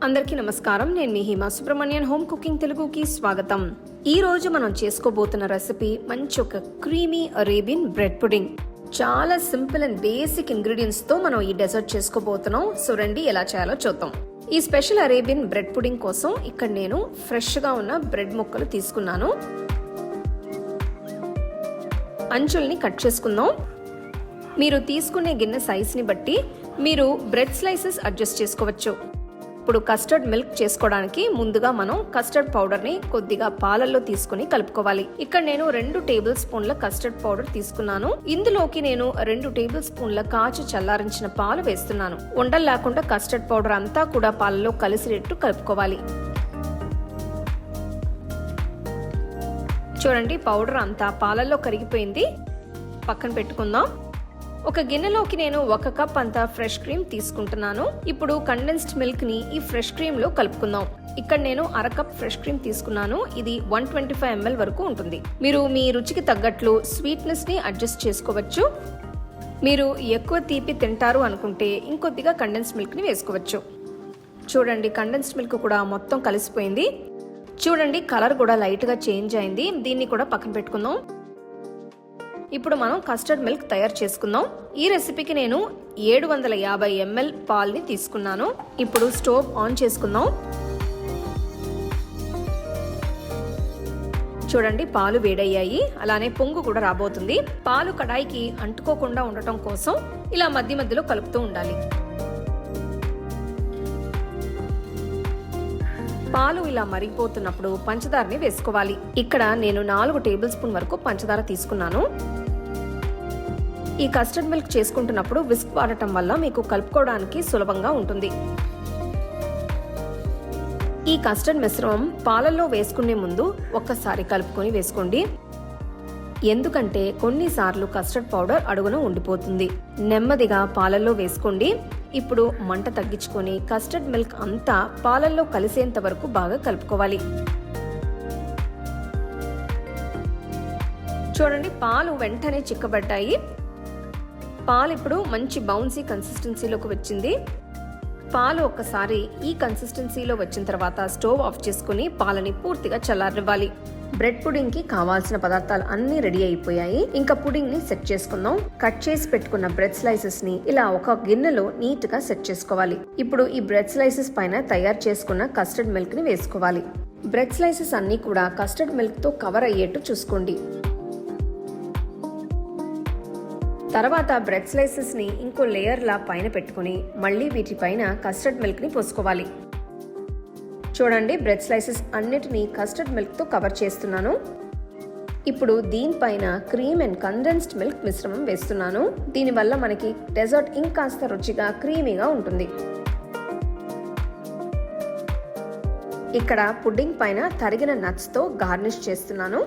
అందరికీ నమస్కారం. నేను మీ హిమా సుబ్రహ్మణ్యన్. హోమ్ కుకింగ్ తెలుగుకి స్వాగతం. ఈ రోజు మనం చేసుకోబోతున్న రెసిపీ మంచి ఒక క్రీమీ అరేబియన్ బ్రెడ్ పుడింగ్. చాలా సింపుల్ అండ్ బేసిక్ ఇంగ్రీడియంట్స్ తో మనం ఈ డెజర్ట్ చేసుకోబోతున్నాం. సో రండి ఎలా చేయాలో చూద్దాం. ఈ స్పెషల్ అరేబియన్ బ్రెడ్ పుడింగ్ కోసం ఇక్కడ నేను ఫ్రెష్ గా ఉన్న బ్రెడ్ ముక్కలు తీసుకున్నాను. అంచుల్ని కట్ చేసుకుందాం. మీరు తీసుకునే గిన్నె సైజ్ని బట్టి మీరు బ్రెడ్ స్లైసెస్ అడ్జస్ట్ చేసుకోవచ్చు. ఇప్పుడు కస్టర్డ్ మిల్క్ చేసుకోవడానికి ముందుగా మనం కస్టర్డ్ పౌడర్ని కొద్దిగా పాలల్లో తీసుకుని కలుపుకోవాలి. ఇక్కడ నేను 2 టేబుల్ స్పూన్ల కస్టర్డ్ పౌడర్ తీసుకున్నాను. ఇందులోకి నేను 2 టేబుల్ స్పూన్ల కాచి చల్లారించిన పాలు వేస్తున్నాను. ఉండలు లేకుండా కస్టర్డ్ పౌడర్ అంతా కూడా పాలలో కలిసినట్టు కలుపుకోవాలి. చూడండి, పౌడర్ అంతా పాలల్లో కరిగిపోయింది. పక్కన పెట్టుకుందాం. ఒక గిన్నెలోకి నేను 1 కప్ అంతా ఫ్రెష్ క్రీమ్ తీసుకుంటున్నాను. ఇప్పుడు కండెన్స్డ్ మిల్క్ ని ఈ ఫ్రెష్ క్రీమ్ లో కలుపుకుందాం. ఇక్కడ నేను 1/2 కప్ ఫ్రెష్ క్రీమ్ తీసుకున్నాను. ఇది 125 ml వరకు ఉంటుంది. మీరు మీ రుచికి తగ్గట్లు స్వీట్నెస్ ని అడ్జస్ట్ చేసుకోవచ్చు. మీరు ఎక్కువ తీపి తింటారు అనుకుంటే ఇంకొద్దిగా కండెన్స్డ్ మిల్క్ ని వేసుకోవచ్చు. చూడండి, కండెన్స్డ్ మిల్క్ కూడా మొత్తం కలిసిపోయింది. చూడండి, కలర్ కూడా లైట్ గా చేంజ్ అయింది. దీన్ని కూడా పక్కన పెట్టుకుందాం. ఇప్పుడు మనం కస్టర్డ్ మిల్క్ తయారు చేసుకుందాం. ఈ రెసిపీకి నేను 750 ml పాల్ని తీసుకున్నాను. ఇప్పుడు స్టవ్ ఆన్ చేసుకుందాం. చూడండి, పాలు వేడయ్యాయి. అలానే పొంగు కూడా రాబోతుంది. పాలు కడాయికి అంటుకోకుండా ఉండటం కోసం ఇలా మధ్య మధ్యలో కలుపుతూ ఉండాలి. పాలు ఇలా మరిగిపోతున్నప్పుడు పంచదారని వేసుకోవాలి. ఇక్కడ నేను 4 టేబుల్ స్పూన్ వరకు పంచదార తీసుకున్నాను. ఈ కస్టర్డ్ మిల్క్ చేసుకుంటున్నప్పుడు విస్క్ వాడటం వల్ల మీకు కలుపుకోవడానికి సులభంగా ఉంటుంది. ఈ కస్టర్డ్ మిశ్రమం పాలల్లో వేసుకునే ముందు ఒక్కసారి కలుపుకొని వేసుకోండి. ఎందుకంటే కొన్నిసార్లు కస్టర్డ్ పౌడర్ అడుగున ఉండిపోతుంది. నెమ్మదిగా పాలల్లో వేసుకోండి. ఇప్పుడు మంట తగ్గించుకొని కస్టర్డ్ మిల్క్ అంతా పాలల్లో కలిసేంత వరకు బాగా కలుపుకోవాలి. చూడండి, పాలు వెంటనే చిక్కబడ్డాయి. పాలు ఇప్పుడు మంచి బౌన్సీ కన్సిస్టెన్సీలోకి వచ్చింది. పాలు ఒక్కసారి ఈ కన్సిస్టెన్సీలో వచ్చిన తర్వాత స్టవ్ ఆఫ్ చేసుకుని పాలని పూర్తిగా చల్లారనివ్వాలి. బ్రెడ్ పుడింగ్ కి కావాల్సిన పదార్థాలు అన్ని రెడీ అయిపోయాయి. ఇంకా పుడింగ్ ని సెట్ చేసుకుందాం. కట్ చేసి పెట్టుకున్న బ్రెడ్ స్లైసెస్ ని ఇలా ఒక గిన్నెలో నీట్ గా సెట్ చేసుకోవాలి. ఇప్పుడు ఈ బ్రెడ్ స్లైసెస్ పైన తయారు చేసుకున్న కస్టర్డ్ మిల్క్ ని వేసుకోవాలి. బ్రెడ్ స్లైసెస్ అన్ని కూడా కస్టర్డ్ మిల్క్ తో కవర్ అయ్యేట్టు చూసుకోండి. తర్వాత బ్రెడ్ స్లైసెస్ ని ఇంకో లేయర్ లా పైన పెట్టుకుని మళ్ళీ వీటిపైన కస్టర్డ్ మిల్క్ ని పోసుకోవాలి. చూడండి, బ్రెడ్ స్లైసెస్ అన్నిటినీ కస్టర్డ్ మిల్క్ తో కవర్ చేస్తున్నాను. ఇప్పుడు దీనిపైన క్రీమ్ అండ్ కండెన్స్డ్ మిల్క్ మిశ్రమం వేస్తున్నాను. దీనివల్ల మనకి డెజర్ట్ ఇంకాస్త రుచిగా క్రీమీగా ఉంటుంది. ఇక్కడ పుడ్డింగ్ పైన తరిగిన నట్స్ తో గార్నిష్ చేస్తున్నాను.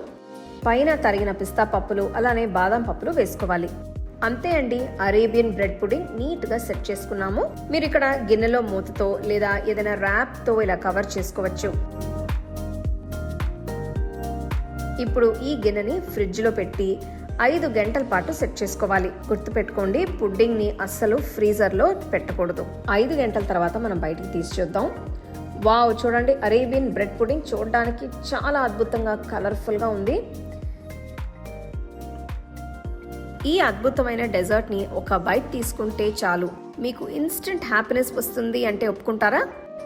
పైన తరిగిన పిస్తా పప్పులు అలానే బాదం పప్పులు వేసుకోవాలి. అంతే అండి, అరేబియన్ బ్రెడ్ పుడింగ్ నీట్ గా సెట్ చేసుకున్నాము. మీరు ఇక్కడ గిన్నెలో మూతతో లేదా ఏదైనా ర్యాప్ తో ఇలా కవర్ చేసుకోవచ్చు. ఇప్పుడు ఈ గిన్నెని ఫ్రిడ్జ్ లో పెట్టి 5 గంటల పాటు సెట్ చేసుకోవాలి. గుర్తుపెట్టుకోండి, పుడ్డింగ్ ని అస్సలు ఫ్రీజర్ లో పెట్టకూడదు. 5 గంటల తర్వాత మనం బయటికి తీసి చూద్దాం. వావ్, చూడండి, అరేబియన్ బ్రెడ్ పుడింగ్ చూడడానికి చాలా అద్భుతంగా కలర్ఫుల్ గా ఉంది. ఈ అద్భుతమైన డెజర్ట్ ని ఒక బైట్ తీసుకుంటే చాలు, మీకు ఇన్స్టెంట్ హ్యాపీనెస్ వస్తుంది. అంటే ఒప్పుకుంటారా?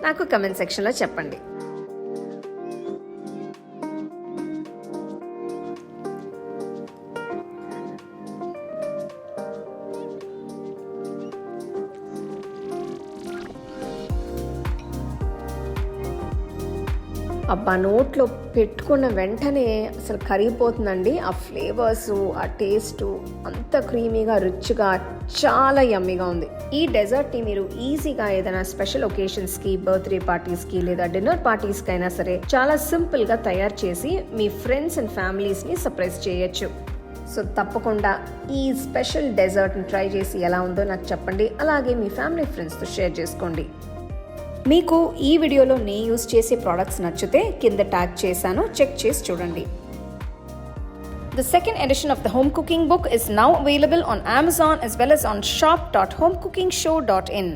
నాకు కమెంట్ సెక్షన్ లో చెప్పండి. అబ్బా, నోట్లో పెట్టుకున్న వెంటనే అసలు కరిగిపోతుందండి. ఆ ఫ్లేవర్స్, ఆ టేస్ట్ అంత క్రీమీగా రిచ్గా చాలా యమ్మీగా ఉంది. ఈ డెజర్ట్ ని మీరు ఈజీగా ఏదైనా స్పెషల్ ఒకేషన్స్ కి, బర్త్డే పార్టీస్ కి లేదా డిన్నర్ పార్టీస్ కి అయినా సరే చాలా సింపుల్ గా తయారు చేసి మీ ఫ్రెండ్స్ అండ్ ఫ్యామిలీస్ ని సర్ప్రైజ్ చేయొచ్చు. సో తప్పకుండా ఈ స్పెషల్ డెజర్ట్ ని ట్రై చేసి ఎలా ఉందో నాకు చెప్పండి. అలాగే మీ ఫ్యామిలీ ఫ్రెండ్స్ తో షేర్ చేసుకోండి. మీకు ఈ వీడియోలో నేను యూజ్ చేసే ప్రోడక్ట్స్ నచ్చితే కింద ట్యాగ్ చేశాను, చెక్ చేసి చూడండి. The second edition of the home cooking book is now available on Amazon as well as on shop.homecookingshow.in.